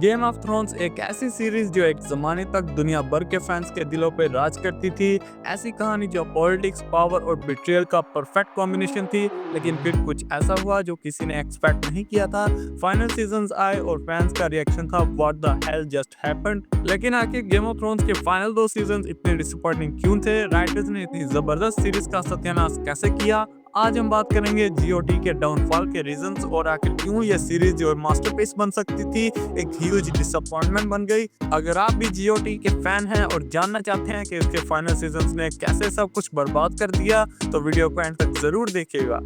Game of thrones एक ऐसी series जो एक जमाने तक दुनिया भर के फैंस के दिलों पर राज करती थी। ऐसी कहानी जो पॉलिटिक्स, पावर और बिट्रियल का परफेक्ट कॉम्बिनेशन थी। लेकिन फिर कुछ ऐसा हुआ जो किसी ने एक्सपेक्ट नहीं किया था। फाइनल सीजन्स आए और फैंस का रिएक्शन था what the hell just happened. लेकिन आखिर गेम ऑफ थ्रोन्स के फाइनल 2 सीजन्स इतने डिसअपॉइंटिंग क्यों थे? राइटर्स ने इतनी जबरदस्त सीरीज का सत्यानाश कैसे किया? आज हम बात करेंगे जीओटी के डाउनफॉल के रीजंस और आखिर क्यों ये सीरीज जो मास्टरपीस बन सकती थी एक ह्यूज डिसअपॉइंटमेंट बन गई। अगर आप भी जीओटी के फैन हैं और जानना चाहते हैं कि उसके फाइनल सीजन्स ने कैसे सब कुछ बर्बाद कर दिया तो वीडियो को एंड तक जरूर देखिएगा।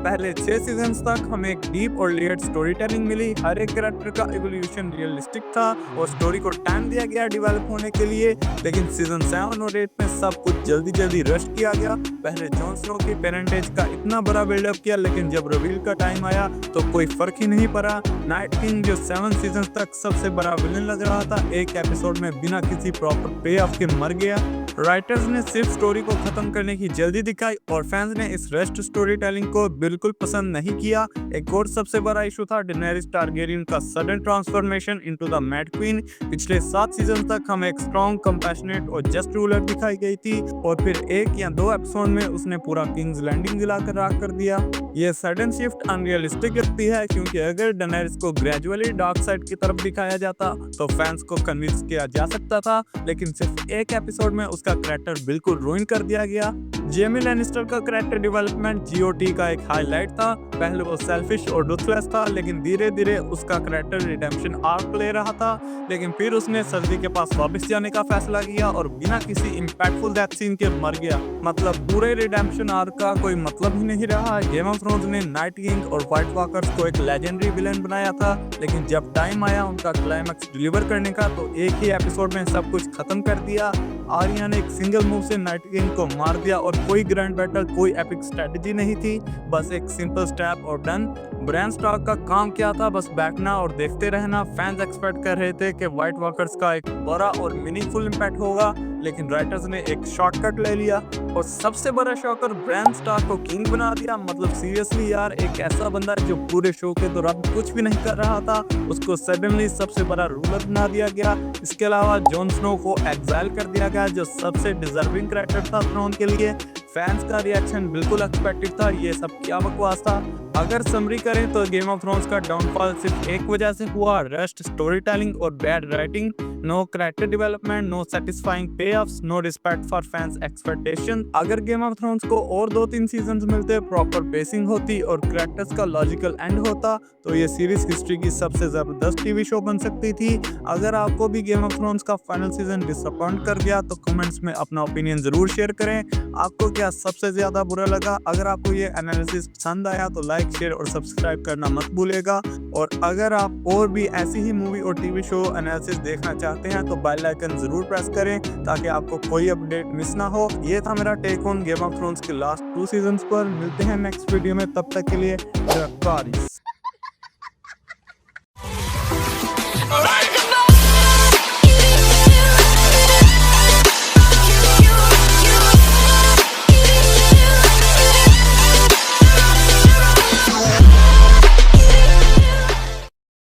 पहले 6 सीजन्स तक हमें एक डीप और लेयर्ड स्टोरी टेलिंग मिली। हर एक कैरेक्टर का एवोल्यूशन रियलिस्टिक था और स्टोरी को टाइम दिया गया डेवलप होने के लिए। लेकिन सीजन 7 और 8 में सब कुछ जल्दी रश किया गया। पहले जॉन स्नो की पेरेंटेज का इतना बड़ा बिल्डअप किया, लेकिन जब रिवील का टाइम आया तो कोई फर्क ही नहीं पड़ा। नाइट किंग जो 7 सीजन तक सबसे बड़ा विलन लग रहा था, एक एपिसोड में बिना किसी प्रॉपर पे ऑफ के मर गया। राइटर्स ने सिर्फ स्टोरी को खत्म करने की जल्दी दिखाई और फैंस ने इस रश्ड स्टोरी टेलिंग को बिल्कुल पसंद नहीं किया। एक और सबसे बड़ा इशू था डेनेरिस टारगेरियन का sudden transformation into the mad queen. पिछले 7 सीजन तक हमें एक स्ट्रॉन्ग, कंपैशनेट और जस्ट रूलर दिखाई गई थी और फिर 1 या 2 एपिसोड में उसने पूरा किंग्स लैंडिंग दिलाकर राख कर दिया। ये सडन शिफ्ट अनरियलिस्टिक लगती है क्योंकि अगर डेनेरिस को ग्रेजुअली डार्क साइड की तरफ दिखाया जाता तो फैंस को कन्विंस किया जा सकता था, लेकिन सिर्फ 1 एपिसोड में उसका कैरेक्टर बिल्कुल रुइन कर दिया गया। जेमी लैनिस्टर का कैरेक्टर डेवलपमेंट जीओटी का एक हाईलाइट था। पहले वो सेल्फिश और डुथलेस था, लेकिन धीरे धीरे उसका कैरेक्टर रिडेम्पशन आर्क ले रहा था। लेकिन फिर उसने सर्दी के पास वापस जाने का फैसला किया और बिना किसी इंपैक्टफुल डेथ सीन के मर गया। मतलब पूरे रिडेम्पशन आर्क का कोई मतलब ही नहीं रहा। गेम ऑफ थ्रोन्स ने नाइट किंग और व्हाइट वॉकर्स को एक लेजेंडरी विलेन बनाया था, लेकिन जब टाइम आया उनका क्लाइमैक्स डिलीवर करने का तो एक ही एपिसोड में सब कुछ खत्म कर दिया। आर्या ने एक सिंगल मूव से नाइट किंग को मार दिया और कोई ग्रैंड बैटल, कोई एपिक स्ट्रेटजी नहीं थी, बस एक सिंपल स्टैब और डन। ब्रान स्टार्क का काम क्या था? बस बैठना और देखते रहना। फैंस एक्सपेक्ट कर रहे थे कि व्हाइट वॉकर्स का एक बड़ा और मीनिंगफुल इम्पैक्ट होगा, लेकिन राइटर्स ने एक शॉर्टकट ले लिया और सबसे बड़ा शॉकर ब्रान स्टार्क को किंग बना दिया। मतलब सीरियसली यार, एक ऐसा बंदा जो पूरे शो के दौरान कुछ भी नहीं कर रहा था, उसको सडनली सबसे बड़ा रूलर बना दिया गया। इसके अलावा जॉन स्नो को एग्जाइल कर दिया गया जो सबसे डिजर्विंग कैरेक्टर था थ्रोन के लिए। फैंस का रिएक्शन बिल्कुल एक्सपेक्टेड था। ये सब क्या बकवास था? अगर समरी करें तो गेम ऑफ थ्रोन्स का डाउनफॉल सिर्फ एक वजह से हुआ, रश्ड स्टोरी टेलिंग और bad writing. No character development, no satisfying pay offs, no respect for fans expectation. अगर गेम ऑफ थ्रोन्स को और 2-3 सीजन्स मिलते, प्रॉपर पेसिंग होती और कैरेक्टर्स का लॉजिकल एंड होता तो ये सीरीज हिस्ट्री की सबसे जबरदस्त टीवी शो बन सकती थी। अगर आपको भी गेम ऑफ थ्रोन्स का फाइनल सीजन डिसअपॉइंट कर गया तो कमेंट्स में अपना ओपिनियन जरूर शेयर करें। आपको क्या सबसे ज्यादा बुरा लगा? अगर आपको ये एनालिसिस पसंद आया तो लाइक, शेयर और सब्सक्राइब करना मत भूलिएगा। और अगर आप और भी ऐसी ही मूवी और टीवी शो एनालिसिस देखना चाहते हैं तो बेल आइकन जरूर प्रेस करें ताकि आपको कोई अपडेट मिस ना हो। ये था मेरा take on game of thrones के लास्ट 2 सीजन्स पर। मिलते हैं नेक्स्ट वीडियो में, तब तक के लिए